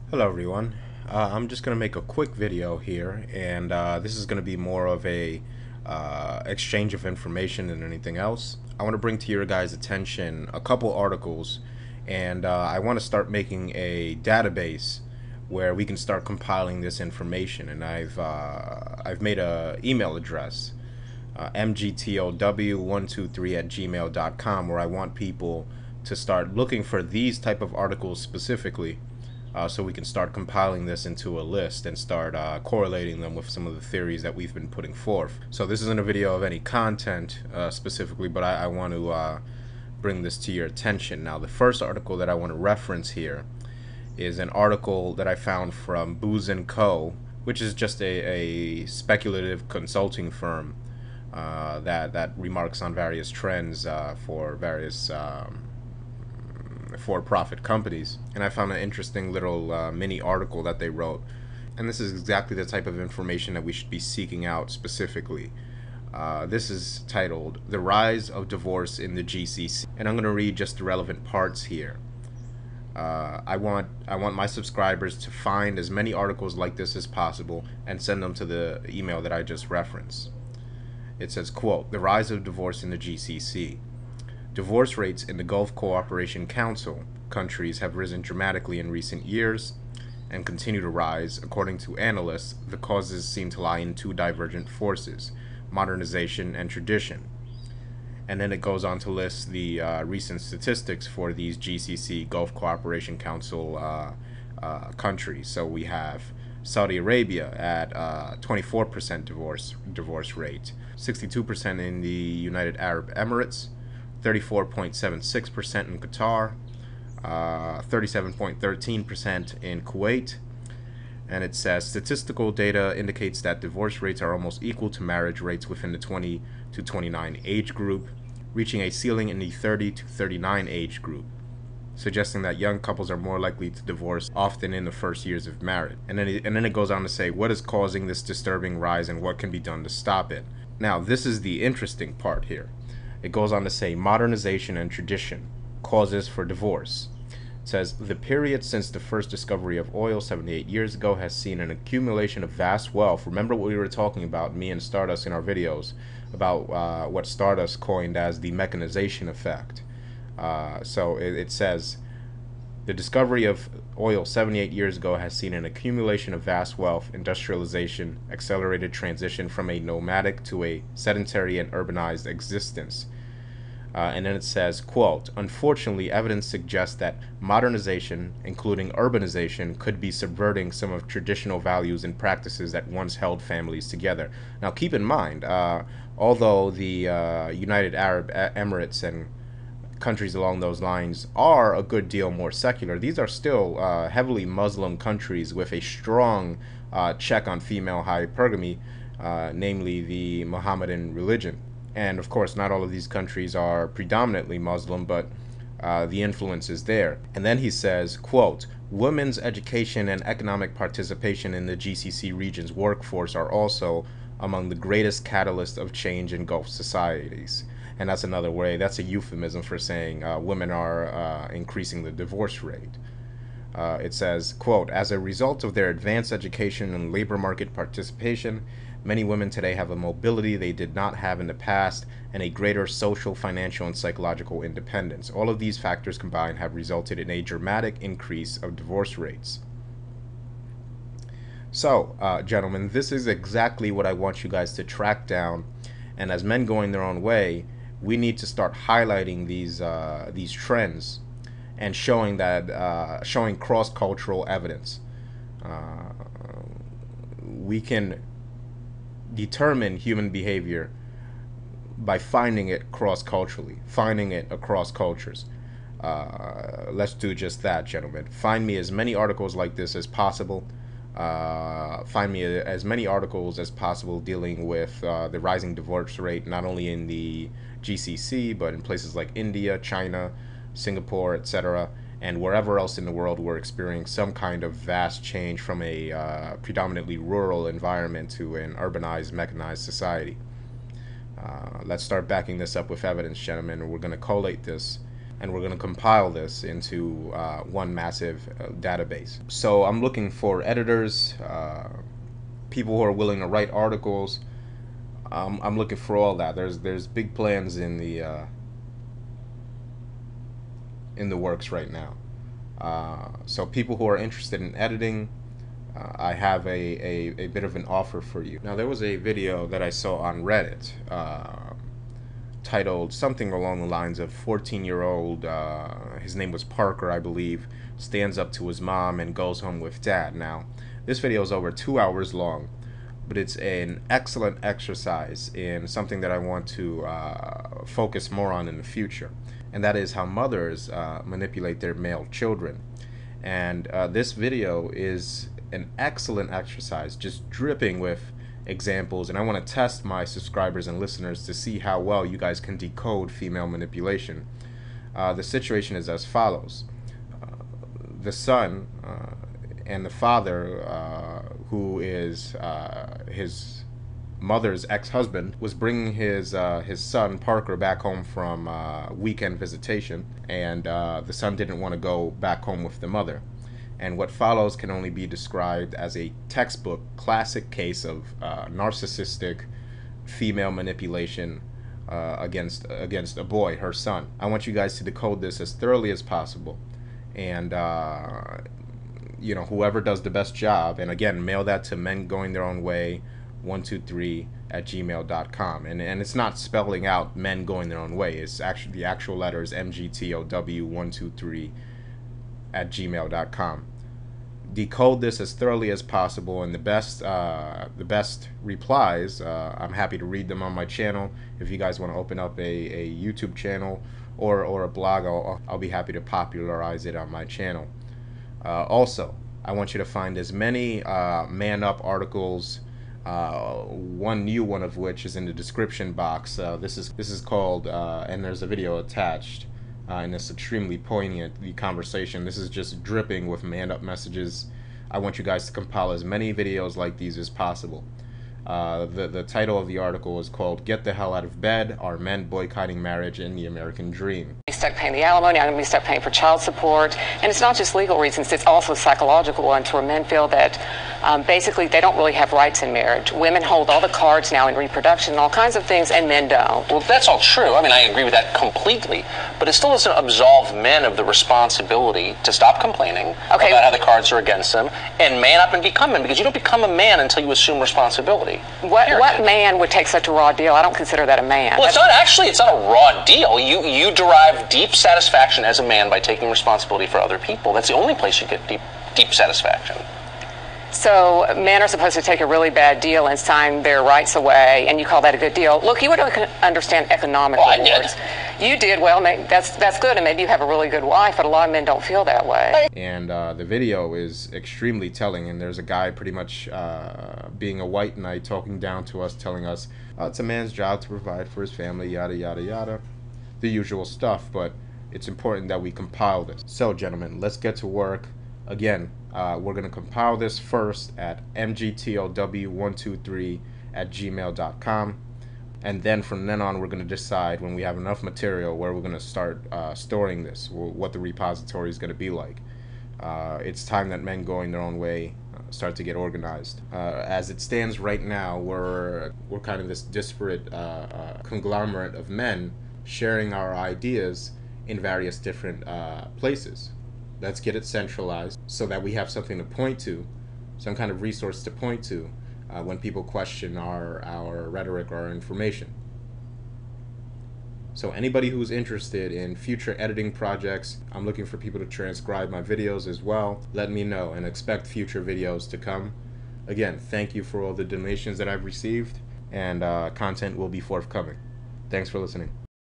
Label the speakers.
Speaker 1: Hello everyone. I'm just going to make a quick video here, and this is going to be more of a exchange of information than anything else. I want to bring to your guys' attention a couple articles, and I want to start making a database where we can start compiling this information. And I've made a email address, mgtow123@gmail.com, where I want people to start looking for these type of articles specifically, so we can start compiling this into a list and start correlating them with some of the theories that we've been putting forth. So this isn't a video of any content specifically, but I want to bring this to your attention. Now, the first article that I want to reference here is an article that I found from Booz & Co., which is just a speculative consulting firm that remarks on various trends for various for-profit companies. And I found an interesting little mini article that they wrote, and this is exactly the type of information that we should be seeking out specifically. This is titled "The Rise of Divorce in the GCC," and I'm going to read just the relevant parts here. I want my subscribers to find as many articles like this as possible and send them to the email that I just referenced. It says, quote, "The rise of divorce in the GCC. Divorce rates in the Gulf Cooperation Council countries have risen dramatically in recent years and continue to rise. According to analysts, the causes seem to lie in two divergent forces: modernization and tradition." And then it goes on to list the recent statistics for these GCC, Gulf Cooperation Council countries. So we have Saudi Arabia at 24% divorce rate, 62% in the United Arab Emirates, 34.76% in Qatar, 37.13% in Kuwait. And it says statistical data indicates that divorce rates are almost equal to marriage rates within the 20 to 29 age group, reaching a ceiling in the 30 to 39 age group, suggesting that young couples are more likely to divorce often in the first years of marriage. And then it goes on to say what is causing this disturbing rise and what can be done to stop it. Now, this is the interesting part here. It goes on to say modernization and tradition, causes for divorce. It says the period since the first discovery of oil 78 years ago has seen an accumulation of vast wealth. Remember what we were talking about, me and Stardust, in our videos about what Stardust coined as the mechanization effect. So it says the discovery of oil 78 years ago has seen an accumulation of vast wealth, industrialization, accelerated transition from a nomadic to a sedentary and urbanized existence. And then it says, quote, "Unfortunately, evidence suggests that modernization, including urbanization, could be subverting some of traditional values and practices that once held families together." Now, keep in mind, although the United Arab Emirates and countries along those lines are a good deal more secular, these are still heavily Muslim countries with a strong check on female hypergamy, namely the Mohammedan religion. And of course, not all of these countries are predominantly Muslim, but the influence is there. And then he says, quote, "Women's education and economic participation in the GCC region's workforce are also among the greatest catalysts of change in Gulf societies." And that's another way, that's a euphemism for saying women are increasing the divorce rate. It says, quote, "As a result of their advanced education and labor market participation, many women today have a mobility they did not have in the past and a greater social, financial, and psychological independence. All of these factors combined have resulted in a dramatic increase of divorce rates." So, gentlemen, this is exactly what I want you guys to track down. And as men going their own way, we need to start highlighting these trends and showing that showing cross-cultural evidence. We can determine human behavior by finding it cross-culturally, finding it across cultures. Let's do just that, gentlemen. Find me as many articles like this as possible. Find me as many articles as possible dealing with the rising divorce rate, not only in the GCC, but in places like India, China, Singapore, etc., and wherever else in the world we're experiencing some kind of vast change from a predominantly rural environment to an urbanized, mechanized society. Let's start backing this up with evidence, gentlemen, and we're going to collate this and we're going to compile this into one massive database. So I'm looking for editors, people who are willing to write articles. I'm looking for all that. There's big plans in the works right now. So people who are interested in editing, I have a bit of an offer for you. Now, there was a video that I saw on Reddit titled something along the lines of 14-year-old, his name was Parker, I believe, stands up to his mom and goes home with dad. Now, this video is over 2 hours long, but it's an excellent exercise in something that I want to focus more on in the future, and that is how mothers manipulate their male children. And this video is an excellent exercise, just dripping with examples, and I want to test my subscribers and listeners to see how well you guys can decode female manipulation. The situation is as follows. The son and the father, who is his mother's ex-husband, was bringing his son Parker back home from weekend visitation, and the son didn't want to go back home with the mother. And what follows can only be described as a textbook classic case of narcissistic female manipulation against a boy, her son. I want you guys to decode this as thoroughly as possible, and you know, whoever does the best job, and again, mail that to mengoingtheirownway123@gmail.com. And it's not spelling out men going their own way. It's actually the actual letters mgtow123@gmail.com. Decode this as thoroughly as possible, and the best replies, I'm happy to read them on my channel. If you guys want to open up a YouTube channel or a blog, I'll be happy to popularize it on my channel. Also, I want you to find as many man up articles, one new one of which is in the description box. This is called and there's a video attached, and it's extremely poignant, the conversation. This is just dripping with man up messages. I want you guys to compile as many videos like these as possible. The title of the article is called "Get the Hell Out of Bed, Are Men Boycotting Marriage in the American Dream?"
Speaker 2: Be stuck paying the alimony, I'm going to be stuck paying for child support. And it's not just legal reasons, it's also psychological ones where men feel that basically they don't really have rights in marriage. Women hold all the cards now in reproduction and all kinds of things, and men don't.
Speaker 3: Well, that's all true. I mean, I agree with that completely. But it still doesn't absolve men of the responsibility to stop complaining about how the cards are against them and man up and become men, because you don't become a man until you assume responsibility.
Speaker 2: What man would take such a raw deal? I don't consider that a man.
Speaker 3: Well, it's not a raw deal. You derive deep satisfaction as a man by taking responsibility for other people. That's the only place you get deep satisfaction.
Speaker 2: So men are supposed to take a really bad deal and sign their rights away, and you call that a good deal. Look, you would understand economic rewards.
Speaker 3: I did.
Speaker 2: You did. Well, that's good, and maybe you have a really good wife, but a lot of men don't feel that way.
Speaker 1: And the video is extremely telling, and there's a guy pretty much being a white knight talking down to us, telling us it's a man's job to provide for his family, yada yada yada, the usual stuff. But it's important that we compile this. So gentlemen, let's get to work. Again, we're going to compile this first at mgtow123@gmail.com, and then from then on we're going to decide, when we have enough material, where we're going to start storing this, what the repository is going to be like. It's time that men going their own way start to get organized. As it stands right now, we're kind of this disparate conglomerate of men sharing our ideas in various different places. Let's get it centralized so that we have something to point to, some kind of resource to point to when people question our rhetoric or our information. So anybody who's interested in future editing projects, I'm looking for people to transcribe my videos as well. Let me know, and expect future videos to come. Again, thank you for all the donations that I've received, and content will be forthcoming. Thanks for listening.